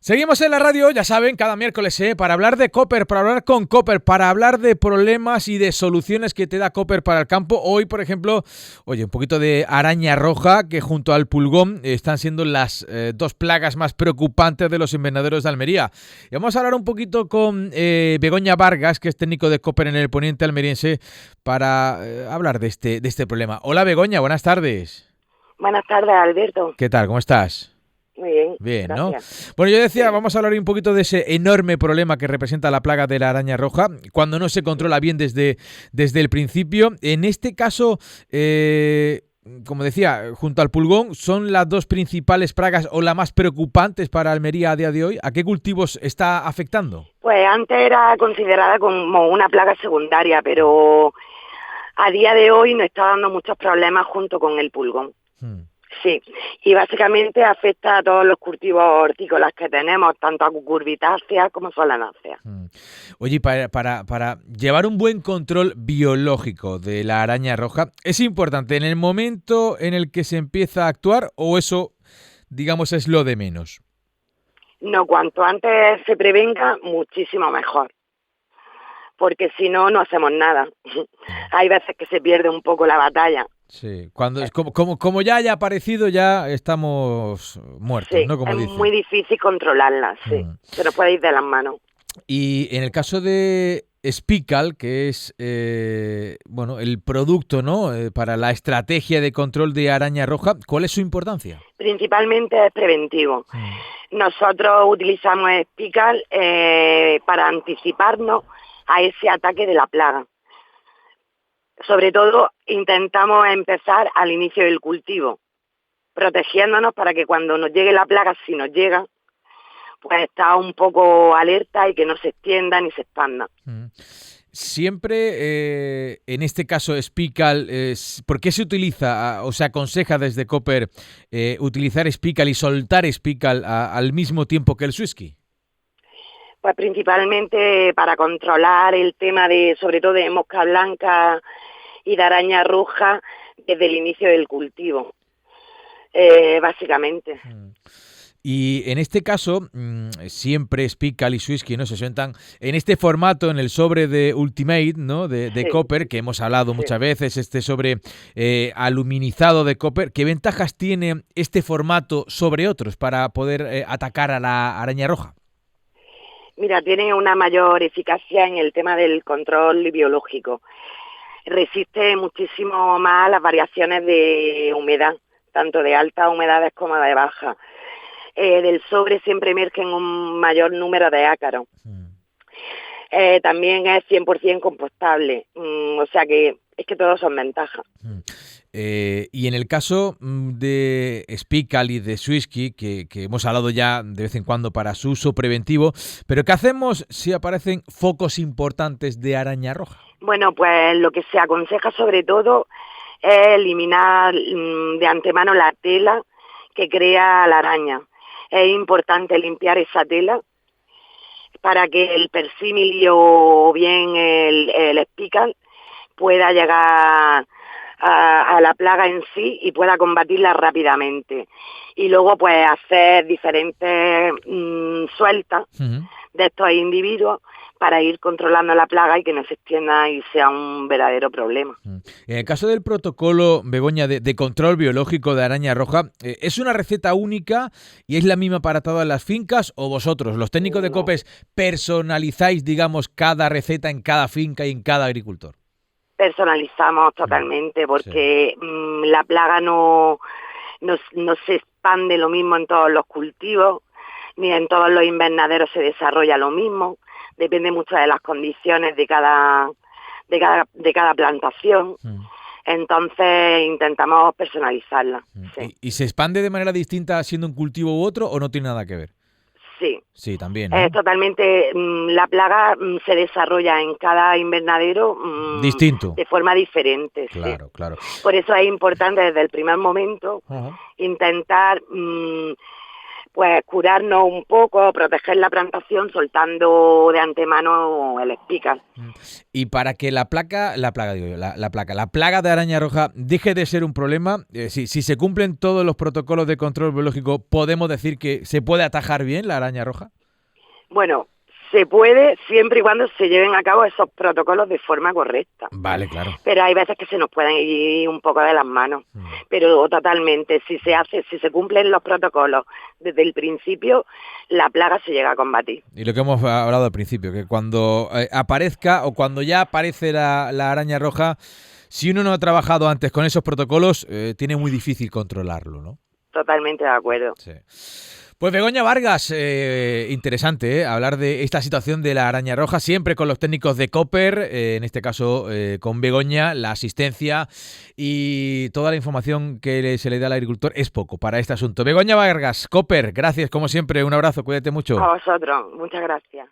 Seguimos en la radio, ya saben, cada miércoles, para hablar de Cooper, para hablar con Cooper, para hablar de problemas y de soluciones que te da Cooper para el campo. Hoy, por ejemplo, un poquito de araña roja, que junto al pulgón están siendo las dos plagas más preocupantes de los invernaderos de Almería. Y vamos a hablar un poquito con Begoña Vargas, que es técnico de Cooper en el poniente almeriense, para hablar de este problema. Hola Begoña, buenas tardes. Buenas tardes, Alberto. ¿Qué tal? ¿Cómo estás? Muy bien, Bien, gracias. ¿no? Bueno, yo decía, vamos a hablar un poquito de ese enorme problema que representa la plaga de la araña roja cuando no se controla bien desde el principio. En este caso, como decía, junto al pulgón, son las dos principales plagas o las más preocupantes para Almería a día de hoy. ¿A qué cultivos está afectando? Pues antes era considerada como una plaga secundaria, pero a día de hoy nos está dando muchos problemas junto con el pulgón. Sí, y básicamente afecta a todos los cultivos hortícolas que tenemos, tanto a cucurbitáceas como solanáceas. Oye, para llevar un buen control biológico de la araña roja, ¿es importante en el momento en el que se empieza a actuar o eso, digamos, es lo de menos? No, cuanto antes se prevenga, muchísimo mejor, porque si no, no hacemos nada. Hay veces que se pierde un poco la batalla. Sí, cuando es como ya haya aparecido, ya estamos muertos, Sí, ¿no? Como es dice. muy difícil controlarla, sí. Se nos puede ir de las manos. Y en el caso de Spical, que es el producto, ¿no? Para la estrategia de control de araña roja, ¿cuál es su importancia? Principalmente es preventivo. Nosotros utilizamos Spical para anticiparnos a ese ataque de la plaga. Sobre todo intentamos empezar al inicio del cultivo, protegiéndonos para que cuando nos llegue la plaga, si nos llega, pues está un poco alerta y que no se extienda ni se expanda. Siempre, en este caso Spical, ¿por qué se utiliza o se aconseja desde Cooper utilizar Spical y soltar Spical al mismo tiempo que el Swiski? Pues principalmente para controlar el tema de, sobre todo de mosca blanca y de araña roja desde el inicio del cultivo, básicamente. Y en este caso, siempre Spical y Swiski, ¿no? Se sueltan en este formato, en el sobre de Ultimate, ¿no? De Cooper, que hemos hablado muchas veces, este sobre aluminizado de Cooper. ¿Qué ventajas tiene este formato sobre otros para poder atacar a la araña roja? Mira, tiene una mayor eficacia en el tema del control biológico. Resiste muchísimo más las variaciones de humedad, tanto de altas humedades como de bajas. Del sobre siempre emergen un mayor número de ácaros. También es 100% compostable, o sea que es que todos son ventajas. Y en el caso de Spical y de Swiski, que hemos hablado ya de vez en cuando para su uso preventivo, pero ¿qué hacemos si aparecen focos importantes de araña roja? Bueno, pues lo que se aconseja sobre todo es eliminar de antemano la tela que crea la araña. Es importante limpiar esa tela para que el persímil o bien el Spical pueda llegar a la plaga en sí y pueda combatirla rápidamente. Y luego pues hacer diferentes sueltas de estos individuos para ir controlando la plaga y que no se extienda y sea un verdadero problema. En el caso del protocolo, Begoña, de control biológico de araña roja, ¿es una receta única y es la misma para todas las fincas o vosotros, los técnicos de Copes, personalizáis, digamos, cada receta en cada finca y en cada agricultor? Personalizamos totalmente porque la plaga no se expande lo mismo en todos los cultivos, ni en todos los invernaderos se desarrolla lo mismo. Depende mucho de las condiciones de cada plantación. Entonces intentamos personalizarla. Sí. ¿Y se expande de manera distinta siendo un cultivo u otro o no tiene nada que ver? Sí. Sí, también, ¿no? Totalmente, la plaga se desarrolla en cada invernadero distinto, de forma diferente. Claro, sí. claro. Por eso es importante desde el primer momento intentar pues curarnos un poco, proteger la plantación soltando de antemano el espical. Y para que la plaga de araña roja deje de ser un problema, si se cumplen todos los protocolos de control biológico, ¿podemos decir que se puede atajar bien la araña roja? Bueno, se puede siempre y cuando se lleven a cabo esos protocolos de forma correcta. Vale, claro. Pero hay veces que se nos pueden ir un poco de las manos. Pero totalmente, si se cumplen los protocolos desde el principio, la plaga se llega a combatir. Y lo que hemos hablado al principio, que cuando aparezca o cuando ya aparece la araña roja, si uno no ha trabajado antes con esos protocolos, tiene muy difícil controlarlo, ¿no? Totalmente de acuerdo. Sí. Pues Begoña Vargas, interesante hablar de esta situación de la araña roja, siempre con los técnicos de Koper, en este caso con Begoña, la asistencia y toda la información que se le da al agricultor es poco para este asunto. Begoña Vargas, Koper, gracias como siempre, un abrazo, cuídate mucho. A vosotros, muchas gracias.